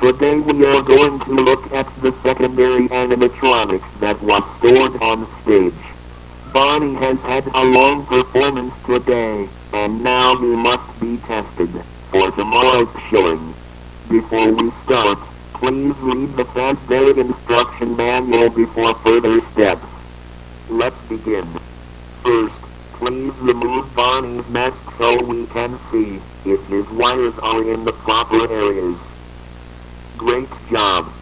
Today we are going to look at the secondary animatronics that was stored on stage. Bonnie has had a long performance today, and now he must be tested for tomorrow's showing. Before we start, please read the fanfare instruction manual before further steps. Let's begin. First, please remove Bonnie's mask so we can see if his wires are in the proper areas. Great job.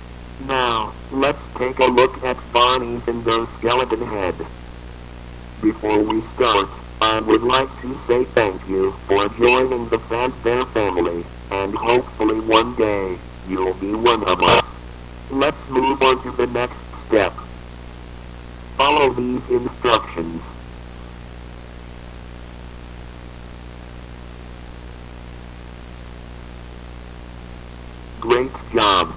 Now, let's take a look at Bonnie's endoskeleton head. Before we start, I would like to say thank you for joining the Fanfare family, and hopefully one day, you'll be one of us. Let's move on to the next step. Follow these instructions. Great job.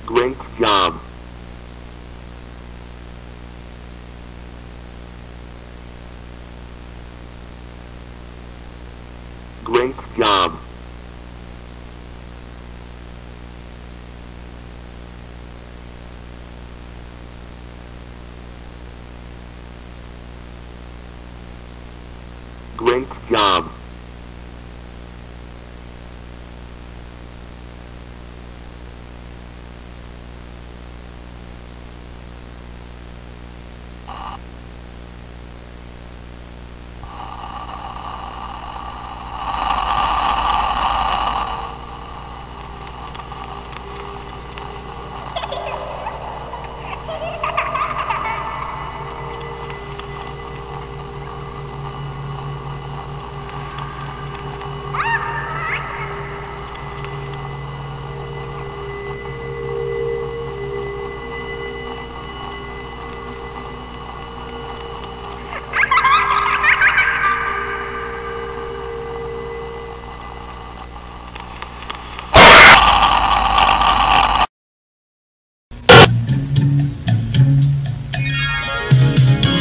Great job. Great job. Great job.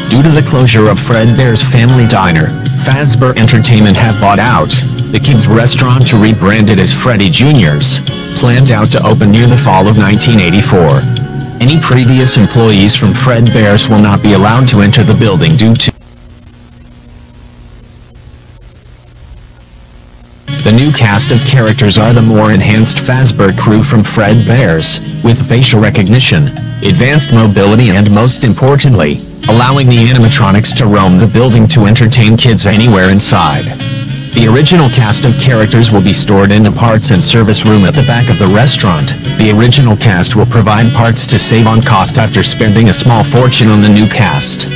Due to the closure of Fredbear's Family Diner, Fazbear Entertainment have bought out the kids' restaurant to rebrand it as Freddy Jr.'s, planned out to open near the fall of 1984. Any previous employees from Fredbear's will not be allowed to enter the building due to the new cast of characters are the more enhanced Fazbear crew from Fredbear's, with facial recognition, advanced mobility and most importantly, allowing the animatronics to roam the building to entertain kids anywhere inside. The original cast of characters will be stored in the parts and service room at the back of the restaurant. The original cast will provide parts to save on cost after spending a small fortune on the new cast.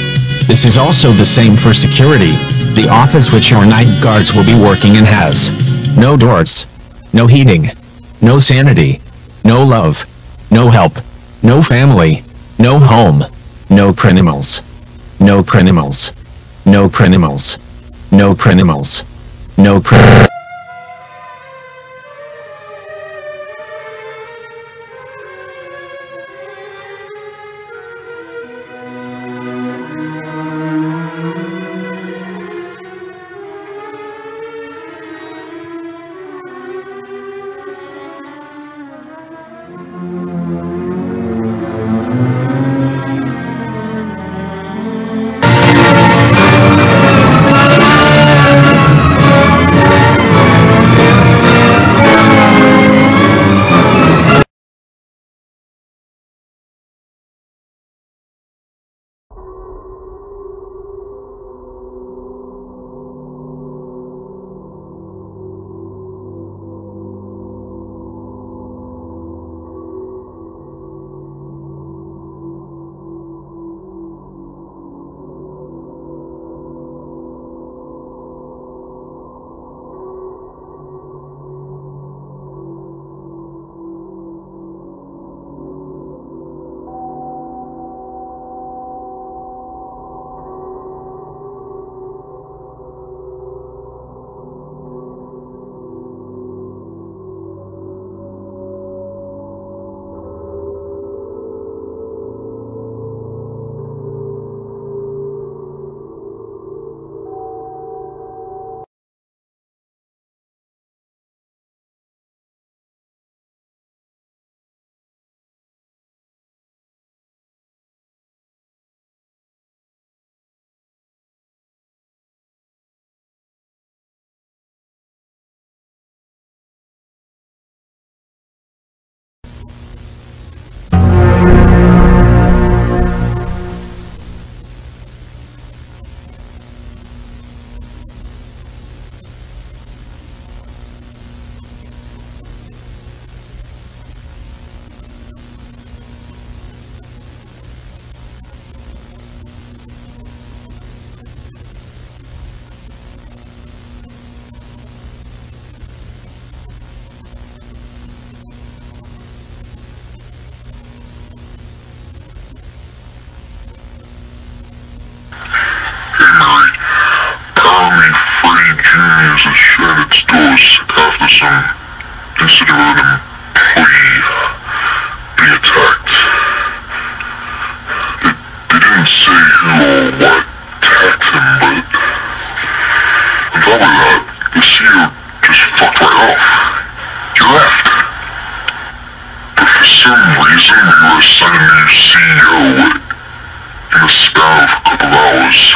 This is also the same for security. The office which your night guards will be working in has no doors, no heating, no sanity, no love, no help, no family, no home, no criminals, no criminals, no criminals, no criminals, no criminals. Has shut its doors after some incident with an employee being attacked. They didn't say who or what attacked him, but on top of that, the CEO fucked right off. He left. But for some reason, we were assigned a new CEO in the span of a couple of hours.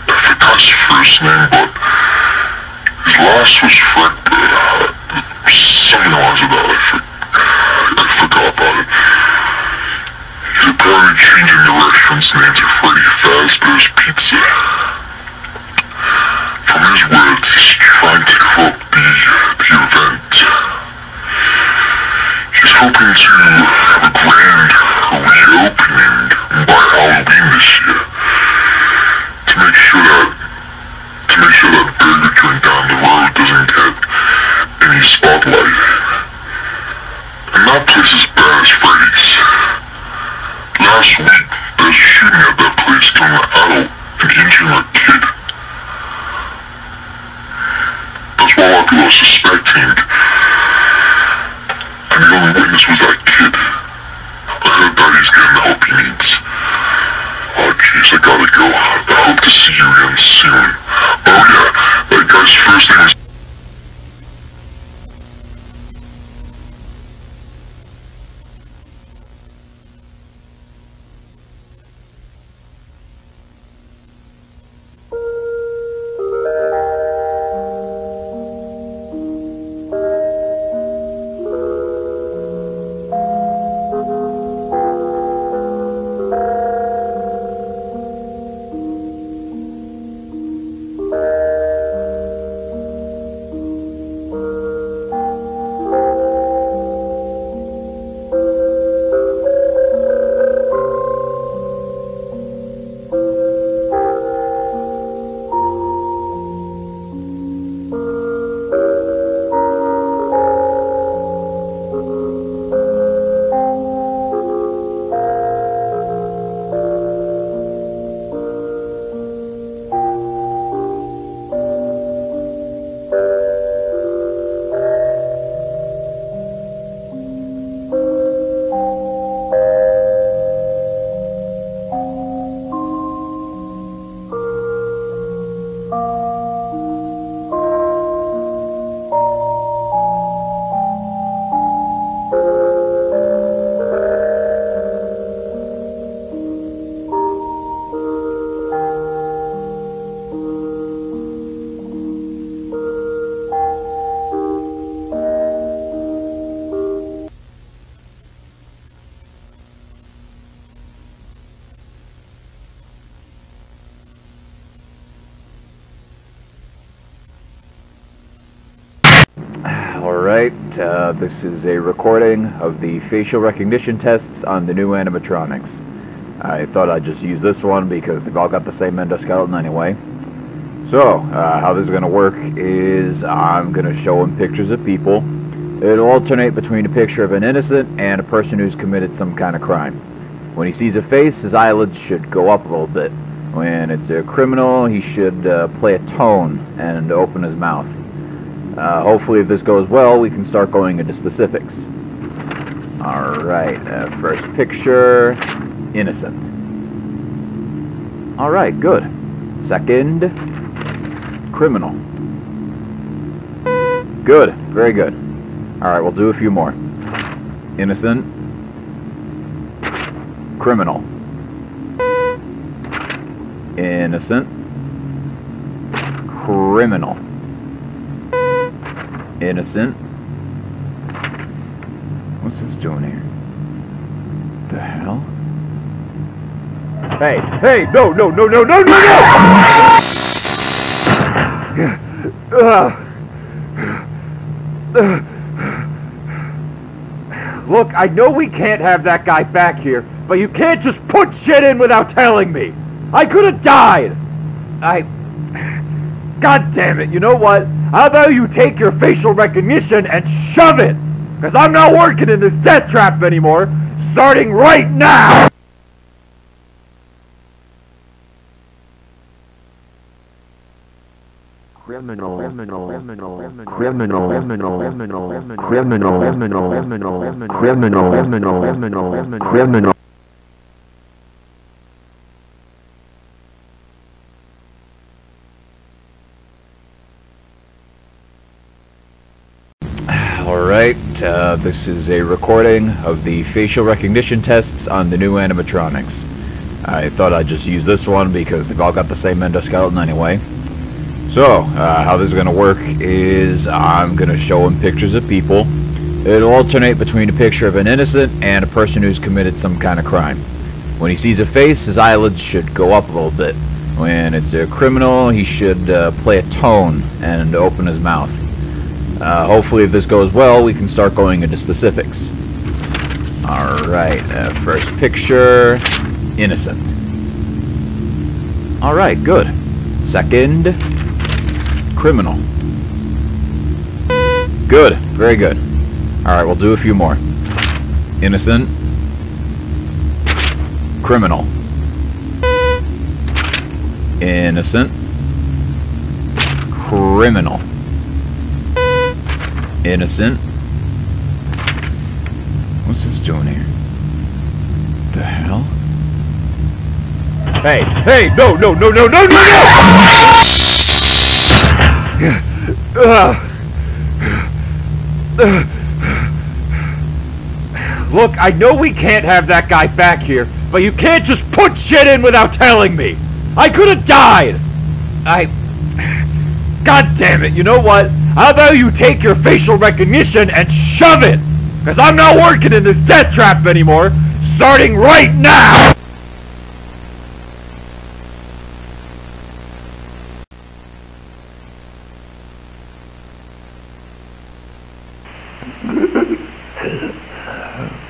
I forgot his first name, but his last was Freddy. Something along that. I forgot about it. He's apparently changing the restaurant's name to Freddy Fazbear's Pizza. From his words, he's trying to cover up the event. He's hoping to have a grand reopening by Halloween this year to make sure that burger joint down the road doesn't get any spotlight. And that place is bad as Freddy's. Last week, there was a shooting at that place killing an adult and injuring a kid. That's what a lot of people are suspecting. And the only witness was that kid. I heard that he's getting the help he needs. Oh jeez, I gotta go. I hope to see you again soon. Oh yeah, that guy's first name is... This is a recording of the facial recognition tests on the new animatronics. I thought I'd just use this one because they've all got the same endoskeleton anyway. So, how this is going to work is I'm going to show him pictures of people. It'll alternate between a picture of an innocent and a person who's committed some kind of crime. When he sees a face, his eyelids should go up a little bit. When it's a criminal, he should play a tone and open his mouth. Hopefully if this goes well, we can start going into specifics. Alright, first picture, innocent. Alright, good. Second, criminal. Good, very good. Alright, we'll do a few more. Innocent, criminal. Innocent, criminal. Innocent. What's this doing here? The hell? Hey! Hey! No! No! No! No! No! No! No! Look, I know we can't have that guy back here, but you can't just put shit in without telling me! I could have died! God damn it, you know what? How about you take your facial recognition and shove it? Because I'm not working in this death trap anymore, starting right now! Criminal, criminal, criminal, criminal, criminal, criminal, criminal, criminal, criminal, criminal, criminal, criminal. Alright, this is a recording of the facial recognition tests on the new animatronics. I thought I'd just use this one because they've all got the same endoskeleton anyway. So, how this is going to work is I'm going to show him pictures of people. It'll alternate between a picture of an innocent and a person who's committed some kind of crime. When he sees a face, his eyelids should go up a little bit. When it's a criminal, he should play a tone and open his mouth. Hopefully if this goes well, we can start going into specifics. Alright, first picture, innocent. Alright, good. Second, criminal. Good, very good. Alright, we'll do a few more. Innocent. Criminal. Innocent. Criminal. Innocent. What's this doing here? The hell? Hey! Hey! No! No! No! No! No! No! No! Look, I know we can't have that guy back here, but you can't just put shit in without telling me! I could have died! God damn it, you know what? How about you take your facial recognition and shove it? Because I'm not working in this death trap anymore, starting right now!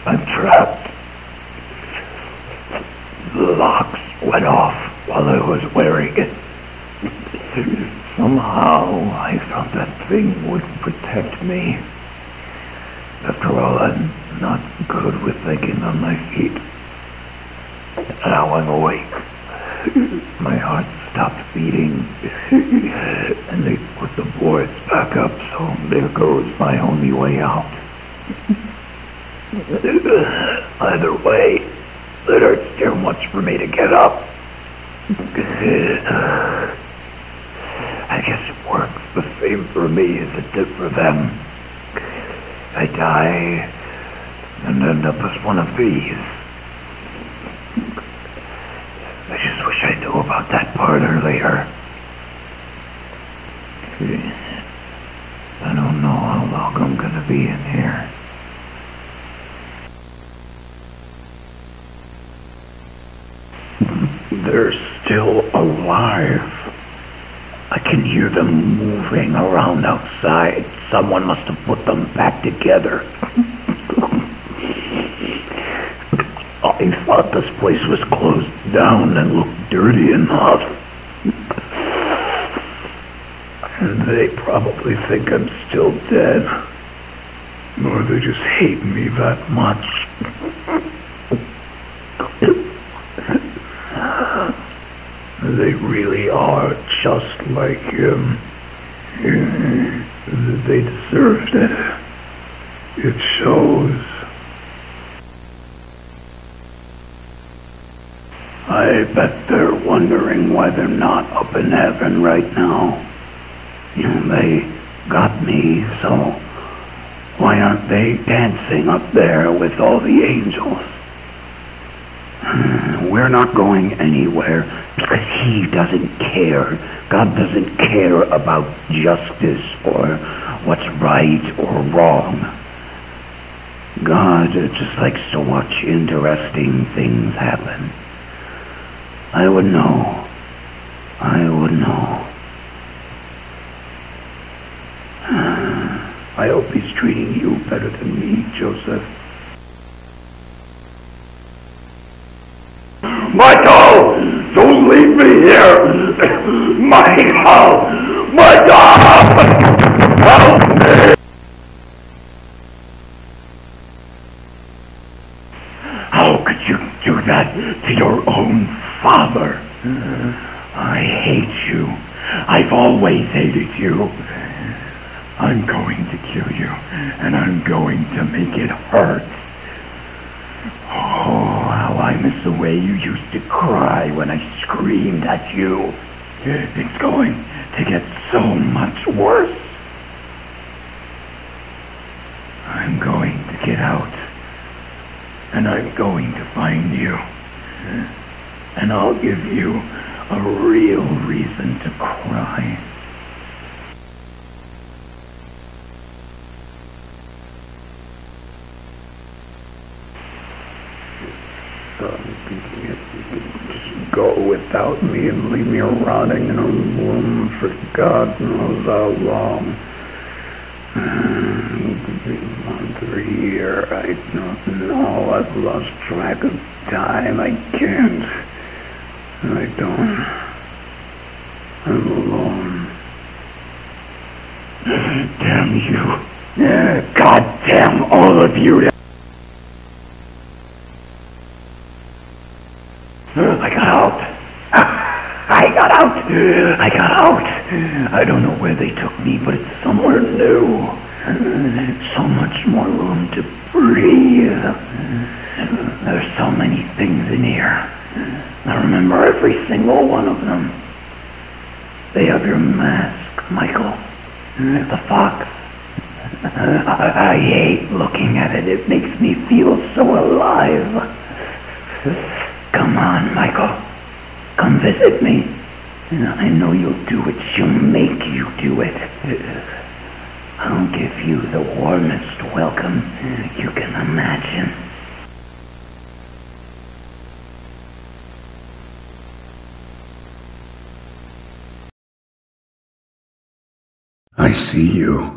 I'm trapped. The locks went off while I was wearing it. Somehow I thought that thing would protect me. After all, I'm not good with thinking on my feet. Now I'm awake. My heart stopped beating, and they put the boards back up, so there goes my only way out. Either way, it hurts too much for me to get up. I guess it works the same for me as it did for them. I die and end up as one of these. I just wish I knew about that part earlier. I don't know how long I'm gonna be in here. They're still alive. I can hear them moving around outside. Someone must have put them back together. I thought this place was closed down and looked dirty enough. And they probably think I'm still dead. Or they just hate me that much. They really are just like him. They deserved it. It shows. I bet they're wondering why they're not up in heaven right now. They got me, so why aren't they dancing up there with all the angels? We're not going anywhere because he doesn't care. God doesn't care about justice or what's right or wrong. God just likes to watch interesting things happen. I would know. I would know. I hope he's treating you better than me, Joseph. Michael! Don't leave me here! Michael! Michael! Help me! How could you do that to your own father? I hate you. I've always hated you. I'm going to kill you, and I'm going to make it hurt. Oh, how I miss the way you used to cry when I screamed at you. It's going to get so much worse. get out. And I'm going to find you. And I'll give you a real reason to cry. Just go without me and leave me rotting in a room for God knows how long. Month or year, I don't know. I've lost track of time. I can't. I don't. I'm alone. Damn you. God damn all of you. I got out. I got out. I got out. I don't know where they took me, but it's somewhere new. So much more room to breathe. There's so many things in here. I remember every single one of them. They have your mask, Michael. The fox. I hate looking at it. It makes me feel so alive. Come on, Michael. Come visit me. I know you'll do it. She'll make you do it. I'll give you the warmest welcome you can imagine. I see you.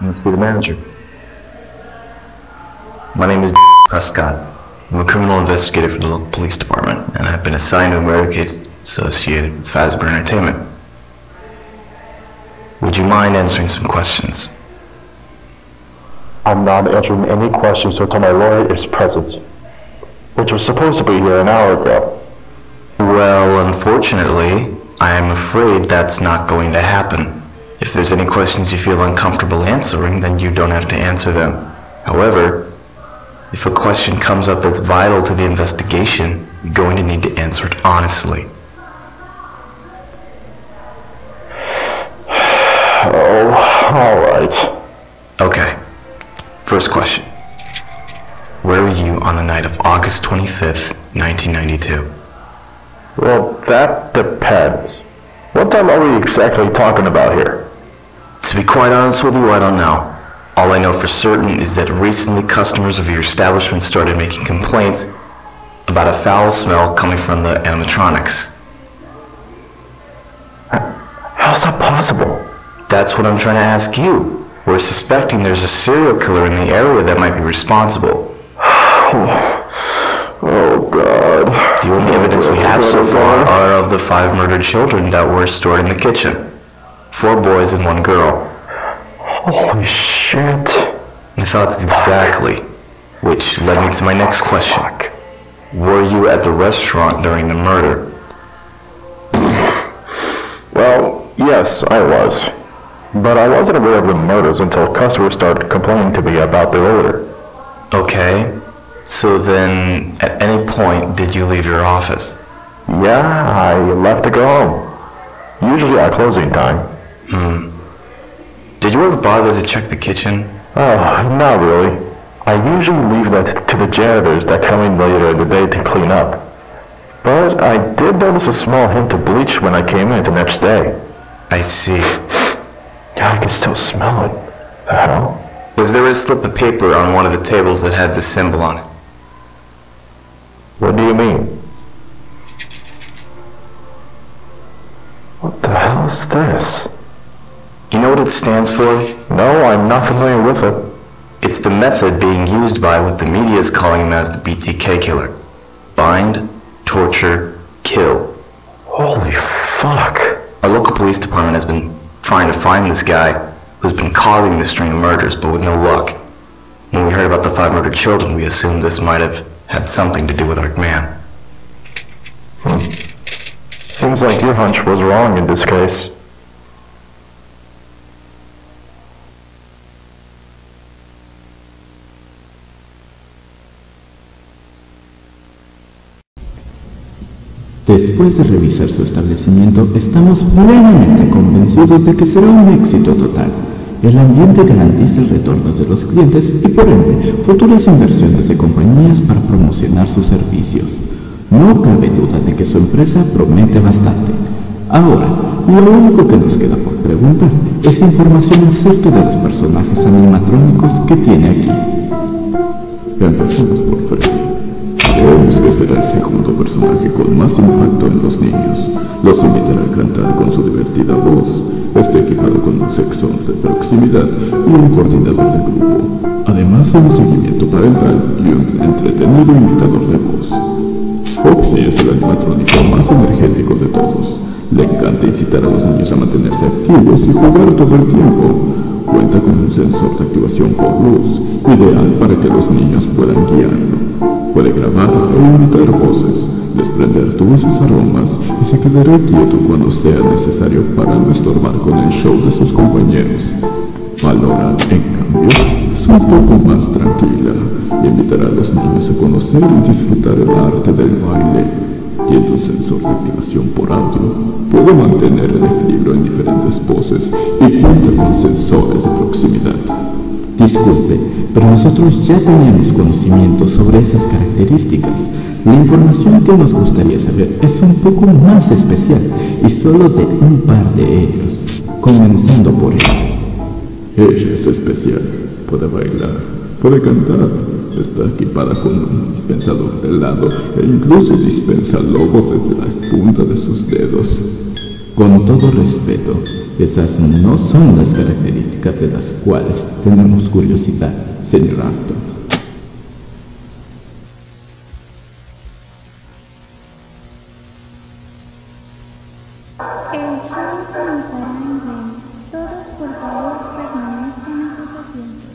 Must be the manager. My name is Prescott. I'm a criminal investigator for the local police department, and I've been assigned to a murder case associated with Fazbear Entertainment. Would you mind answering some questions? I'm not answering any questions until my lawyer is present, which was supposed to be here an hour ago. Well, unfortunately, I am afraid that's not going to happen. If there's any questions you feel uncomfortable answering, then you don't have to answer them. However, if a question comes up that's vital to the investigation, you're going to need to answer it honestly. Oh, all right. Okay. First question. Where were you on the night of August 25th, 1992? Well, that depends. What time are we exactly talking about here? To be quite honest with you, I don't know. All I know for certain is that recently customers of your establishment started making complaints about a foul smell coming from the animatronics. How's that possible? That's what I'm trying to ask you. We're suspecting there's a serial killer in the area that might be responsible. Oh, God. The only evidence we have so far are of the 5 murdered children that were stored in the kitchen. 4 boys and 1 girl. Holy shit. My thoughts exactly. Which led me to my next question. Were you at the restaurant during the murder? Well, yes, I was. But I wasn't aware of the murders until customers started complaining to me about their odor. Okay. So then, at any point, did you leave your office? Yeah, I left to go home. Usually at closing time. Did you ever bother to check the kitchen? Oh, not really. I usually leave that to the janitors that come in later in the day to clean up. But I did notice a small hint of bleach when I came in the next day. I see. Yeah, I can still smell it. The hell? Was there a slip of paper on one of the tables that had the symbol on it? What do you mean? What the hell is this? You know what it stands for? No, I'm not familiar with it. It's the method being used by what the media is calling him as the BTK killer. Bind, torture, kill. Holy fuck. Our local police department has been trying to find this guy who's been causing this string of murders, but with no luck. When we heard about the 5 murdered children, we assumed this might have had something to do with our man. Seems like your hunch was wrong in this case. Después de revisar su establecimiento, estamos plenamente convencidos de que será un éxito total. El ambiente garantiza el retorno de los clientes y, por ende, futuras inversiones de compañías para promocionar sus servicios. No cabe duda de que su empresa promete bastante. Ahora, lo único que nos queda por preguntar es información acerca de los personajes animatrónicos que tiene aquí. Empecemos por Freddy. Creemos que será el segundo personaje con más impacto en los niños. Los invitará a cantar con su divertida voz. Está equipado con un sensor de proximidad y un coordinador de grupo, además de un seguimiento parental y un entretenido imitador de voz. Foxy es el animatrónico más energético de todos. Le encanta incitar a los niños a mantenerse activos y jugar todo el tiempo. Cuenta con un sensor de activación por luz, ideal para que los niños puedan guiarlo. Puede grabar e imitar voces, desprender dulces aromas y se quedará quieto cuando sea necesario para no estorbar con el show de sus compañeros. Valora, en cambio, es un poco más tranquila. Invitará a los niños a conocer y disfrutar el arte del baile. Tiene un sensor de activación por audio, puede mantener el equilibrio en diferentes poses y cuenta con sensores de proximidad. Disculpe, pero nosotros ya teníamos conocimiento sobre esas características. La información que nos gustaría saber es un poco más especial y solo de un par de ellos, comenzando por ella. Ella es especial, puede bailar, puede cantar, está equipada con un dispensador de helado e incluso dispensa lobos desde la punta de sus dedos. Con todo respeto, esas no son las características de las cuales tenemos curiosidad, señor Afton. El show comenzará en breve. Todos por favor permanezcan en sus asientos.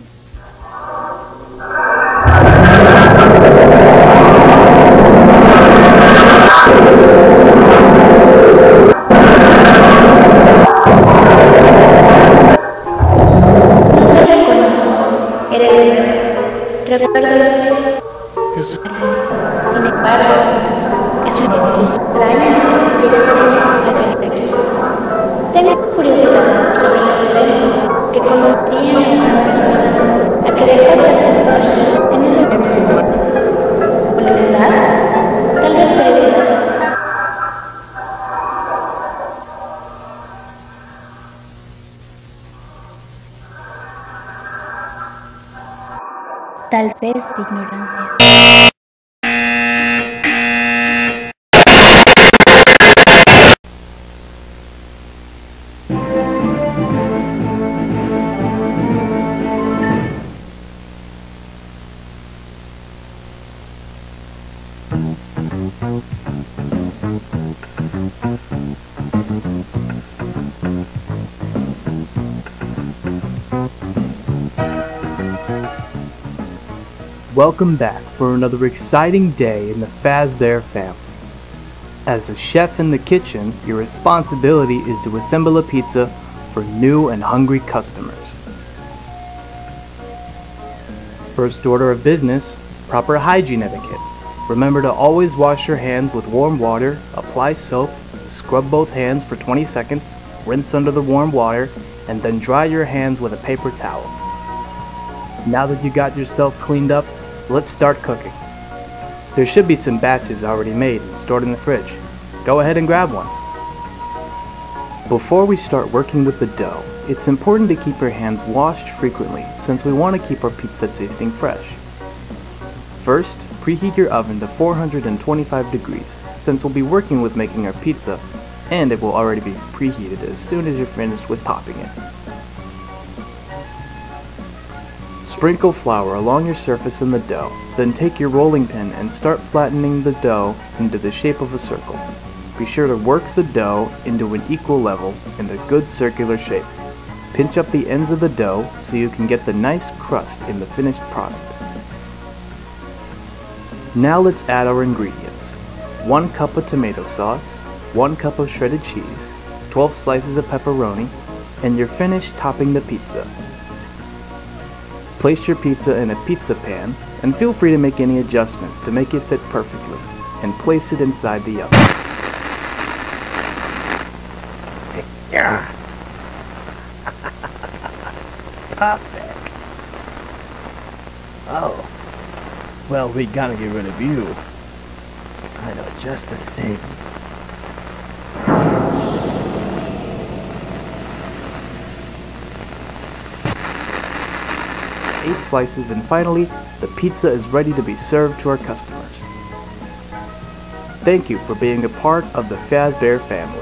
No te reconozco. Eres nuevo. Recuerdo este. Sin embargo, es un extraño que si quieres venir aquí. Tengo curiosidad sobre los eventos que conducirían a una persona a querer pasar sus noches en un lugar diferente. ¿Voluntad? Tal vez curiosidad. Tal vez ignorancia. Welcome back for another exciting day in the Fazbear family. As a chef in the kitchen, your responsibility is to assemble a pizza for new and hungry customers. First order of business, proper hygiene etiquette. Remember to always wash your hands with warm water, apply soap, scrub both hands for 20 seconds, rinse under the warm water, and then dry your hands with a paper towel. Now that you got yourself cleaned up, let's start cooking. There should be some batches already made and stored in the fridge. Go ahead and grab one. Before we start working with the dough, it's important to keep your hands washed frequently since we want to keep our pizza tasting fresh. First, preheat your oven to 425 degrees since we'll be working with making our pizza and it will already be preheated as soon as you're finished with topping it. Sprinkle flour along your surface in the dough, then take your rolling pin and start flattening the dough into the shape of a circle. Be sure to work the dough into an equal level in a good circular shape. Pinch up the ends of the dough so you can get the nice crust in the finished product. Now let's add our ingredients. 1 cup of tomato sauce, 1 cup of shredded cheese, 12 slices of pepperoni, and you're finished topping the pizza. Place your pizza in a pizza pan and feel free to make any adjustments to make it fit perfectly and place it inside the oven. Perfect. Oh. Well, we gotta get rid of you. I know just the thing. 8 slices, and finally, the pizza is ready to be served to our customers. Thank you for being a part of the Fazbear family.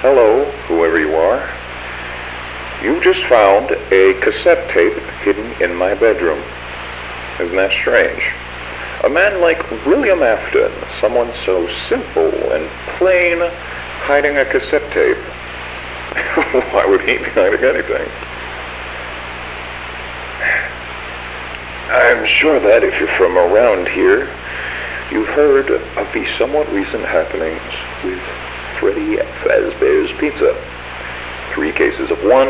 Hello, whoever you are. You just found a cassette tape hidden in my bedroom. Isn't that strange? A man like William Afton, someone so simple and plain, hiding a cassette tape. Why would he be hiding anything? I'm sure that if you're from around here, you've heard of the somewhat recent happenings with Freddy Fazbear's Pizza. 3 cases of 1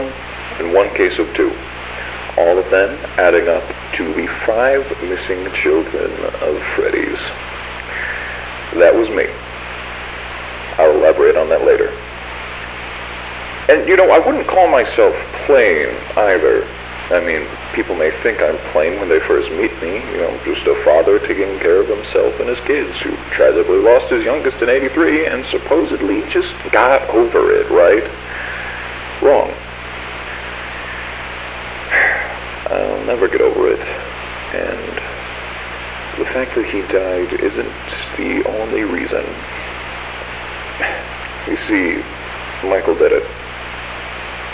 and 1 case of 2. All of them adding up to the 5 missing children of Freddy's. That was me. I'll elaborate on that later. And, you know, I wouldn't call myself plain either. I mean, people may think I'm plain when they first meet me. You know, just a father taking care of himself and his kids who tragically lost his youngest in '83 and supposedly just got over it, right? Wrong. I'll never get over it. And the fact that he died isn't the only reason. You see, Michael did it.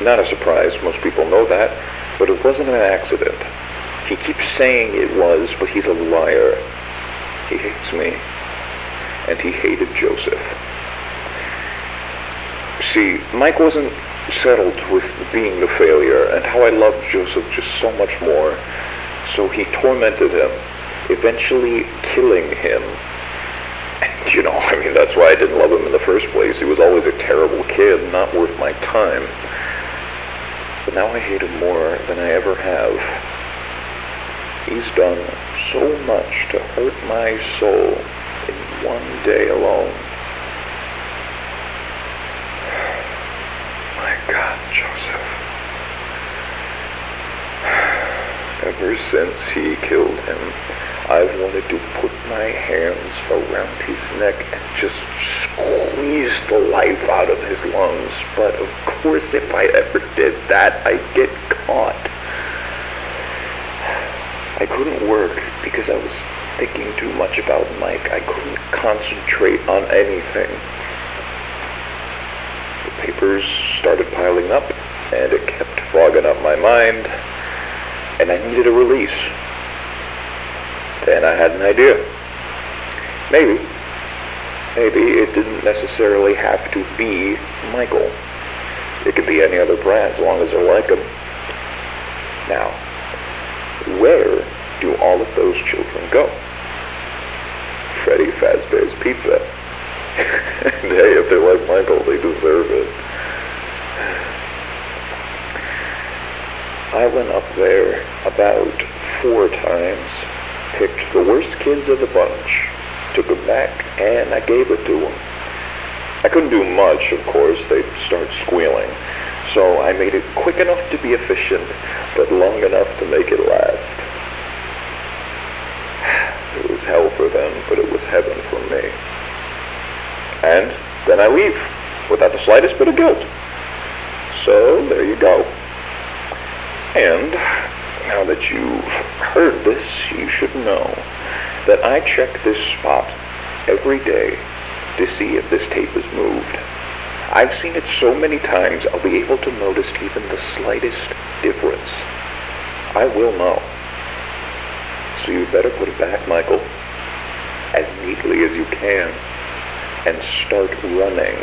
Not a surprise, most people know that. But it wasn't an accident. He keeps saying it was, but he's a liar. He hates me. And he hated Joseph. See, Mike wasn't settled with being the failure, and how I loved Joseph just so much more. So he tormented him, eventually killing him. And, you know, I mean, that's why I didn't love him in the first place. He was always a terrible kid, not worth my time. But now I hate him more than I ever have. He's done so much to hurt my soul in one day alone. My God, Joseph. Ever since he killed him, I've wanted to put my hands around his neck and just squeeze the life out of his lungs. But of course, if I ever did that, I'd get caught. I couldn't work because I was thinking too much about Mike. I couldn't concentrate on anything. The papers started piling up, and it kept fogging up my mind, and I needed a release. Then I had an idea. Maybe it didn't necessarily have to be Michael. It could be any other brand as long as I like them. Now, where do all of those children go? Freddy Fazbear's Pizza. And hey, if they like Michael, they deserve it. I went up there about 4 times, picked the worst kids of the bunch, took them back, and I gave it to them. I couldn't do much, of course. They'd start squealing. So I made it quick enough to be efficient, but long enough to make it last. It was hell for them, but it was heaven for me. And then I leave, without the slightest bit of guilt. So there you go. And now that you've heard this, you should know that I check this spot every day to see if this tape is moved. I've seen it so many times, I'll be able to notice even the slightest difference. I will know. So you better put it back, Michael, as neatly as you can, and start running.